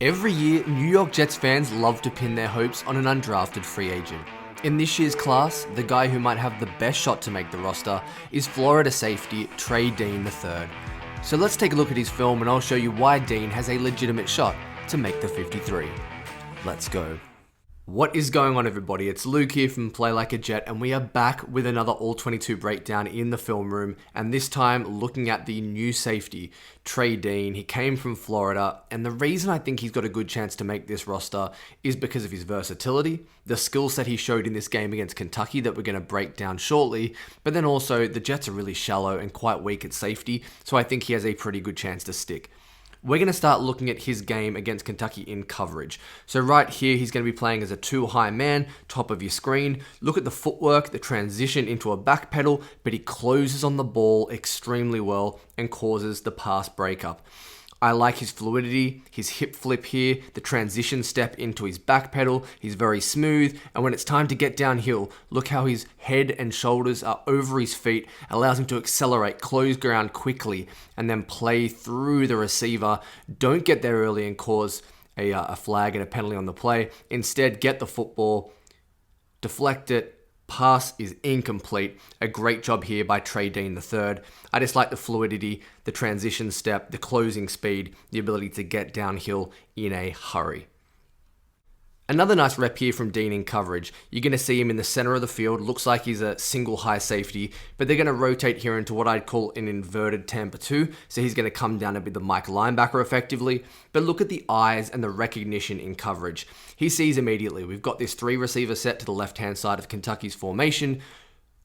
Every year, New York Jets fans love to pin their hopes on an undrafted free agent. In this year's class, the guy who might have the best shot to make the roster is Florida safety Trey Dean III. So let's take a look at his film and I'll show you why Dean has a legitimate shot to make the 53. Let's go. What is going on, everybody? It's Luke here from Play Like a Jet, and we are back with another All-22 breakdown in the film room, and this time looking at the new safety, Trey Dean. He came from Florida, and the reason I think he's got a good chance to make this roster is because of his versatility, the skill set he showed in this game against Kentucky that we're going to break down shortly, but then also the Jets are really shallow and quite weak at safety, so I think he has a pretty good chance to stick. We're going to start looking at his game against Kentucky in coverage. So right here, he's going to be playing as a two-high man, top of your screen. Look at the footwork, the transition into a back pedal, but he closes on the ball extremely well and causes the pass breakup. I like his fluidity, his hip flip here, the transition step into his back pedal. He's very smooth, and when it's time to get downhill, look how his head and shoulders are over his feet, allows him to accelerate, close ground quickly, and then play through the receiver. Don't get there early and cause a flag and a penalty on the play. Instead, get the football, deflect it. Pass is incomplete. A great job here by Trey Dean III. I just like the fluidity, the transition step, the closing speed, the ability to get downhill in a hurry. Another nice rep here from Dean in coverage. You're going to see him in the center of the field. Looks like he's a single high safety, but they're going to rotate here into what I'd call an inverted Tampa 2. So he's going to come down and be the Mike linebacker effectively. But look at the eyes and the recognition in coverage. He sees immediately. We've got this 3 receiver set to the left-hand side of Kentucky's formation.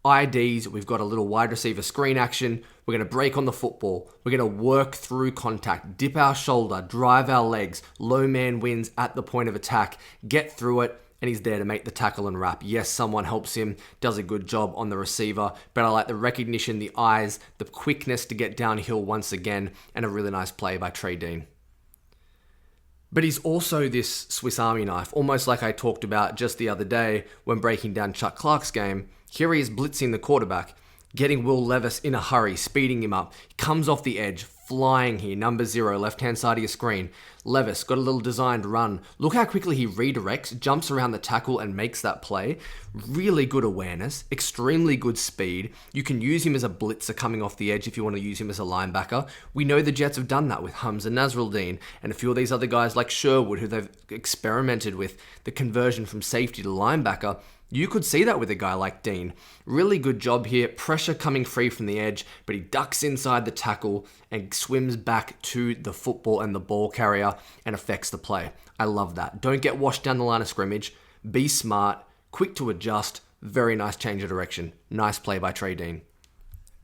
IDs, we've got a little wide receiver screen action. We're going to break on the football. We're going to work through contact, dip our shoulder, drive our legs, low man wins at the point of attack, get through it, and he's there to make the tackle and wrap. Yes, someone helps him, does a good job on the receiver, but I like the recognition, the eyes, the quickness to get downhill once again, and a really nice play by Trey Dean. But he's also this Swiss Army knife, almost like I talked about just the other day when breaking down Chuck Clark's game. Here he is blitzing the quarterback, getting Will Levis in a hurry, speeding him up. He comes off the edge, flying here, number 0, left-hand side of your screen. Levis got a little designed run. Look how quickly he redirects, jumps around the tackle and makes that play. Really good awareness, extremely good speed. You can use him as a blitzer coming off the edge if you want to use him as a linebacker. We know the Jets have done that with Hamza Nasruddin and a few of these other guys like Sherwood who they've experimented with the conversion from safety to linebacker. You could see that with a guy like Dean. Really good job here. Pressure coming free from the edge, but he ducks inside the tackle and swims back to the football and the ball carrier and affects the play. I love that. Don't get washed down the line of scrimmage. Be smart, quick to adjust. Very nice change of direction. Nice play by Trey Dean.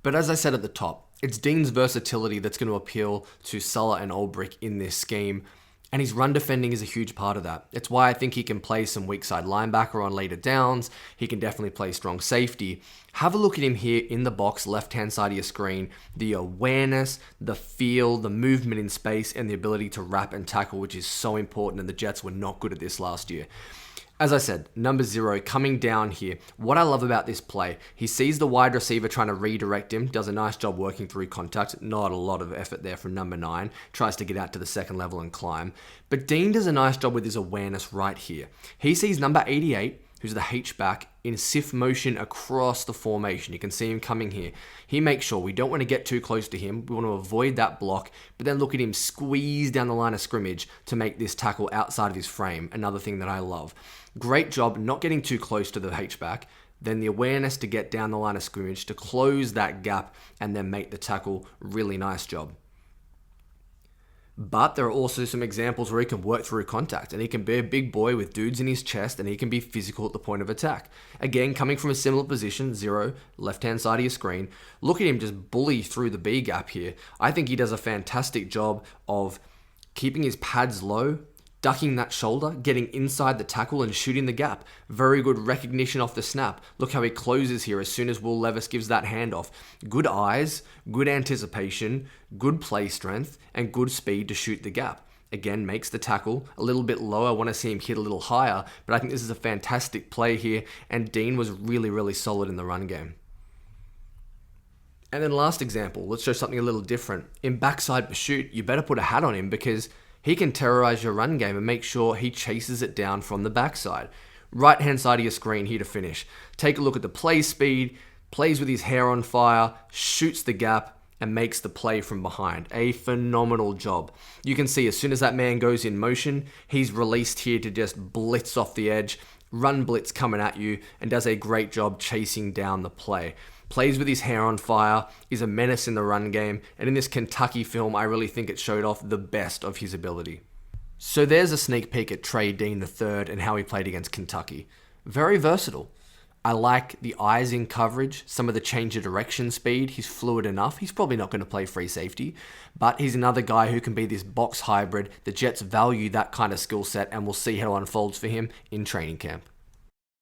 But as I said at the top, it's Dean's versatility that's going to appeal to Sulla and Olbrich in this scheme. And his run defending is a huge part of that. It's why I think he can play some weak side linebacker on later downs. He can definitely play strong safety. Have a look at him here in the box, left-hand side of your screen. The awareness, the feel, the movement in space, and the ability to wrap and tackle, which is so important, and the Jets were not good at this last year. As I said, number 0 coming down here. What I love about this play, he sees the wide receiver trying to redirect him, does a nice job working through contact. Not a lot of effort there from number 9. Tries to get out to the second level and climb. But Dean does a nice job with his awareness right here. He sees number 88, who's the H-back, in SIF motion across the formation. You can see him coming here. He makes sure we don't want to get too close to him. We want to avoid that block, but then look at him squeeze down the line of scrimmage to make this tackle outside of his frame. Another thing that I love. Great job not getting too close to the H-back. Then the awareness to get down the line of scrimmage, to close that gap, and then make the tackle. Really nice job. But there are also some examples where he can work through contact and he can be a big boy with dudes in his chest and he can be physical at the point of attack. Again, coming from a similar position, 0, left-hand side of your screen. Look at him just bully through the B gap here. I think he does a fantastic job of keeping his pads low, ducking that shoulder, getting inside the tackle and shooting the gap. Very good recognition off the snap. Look how he closes here as soon as Will Levis gives that handoff. Good eyes, good anticipation, good play strength, and good speed to shoot the gap. Again, makes the tackle a little bit lower. I want to see him hit a little higher, but I think this is a fantastic play here, and Dean was really, really solid in the run game. And then last example, let's show something a little different. In backside pursuit, you better put a hat on him because He can terrorize your run game and make sure he chases it down from the backside. Right hand side of your screen here to finish. Take a look at the play speed, plays with his hair on fire, shoots the gap, and makes the play from behind. A phenomenal job. You can see as soon as that man goes in motion, he's released here to just blitz off the edge, run blitz coming at you, and does a great job chasing down the play. Plays with his hair on fire, is a menace in the run game, and in this Kentucky film, I really think it showed off the best of his ability. So there's a sneak peek at Trey Dean III and how he played against Kentucky. Very versatile. I like the eyes in coverage, some of the change of direction speed. He's fluid enough. He's probably not going to play free safety, but he's another guy who can be this box hybrid. The Jets value that kind of skill set, and we'll see how it unfolds for him in training camp.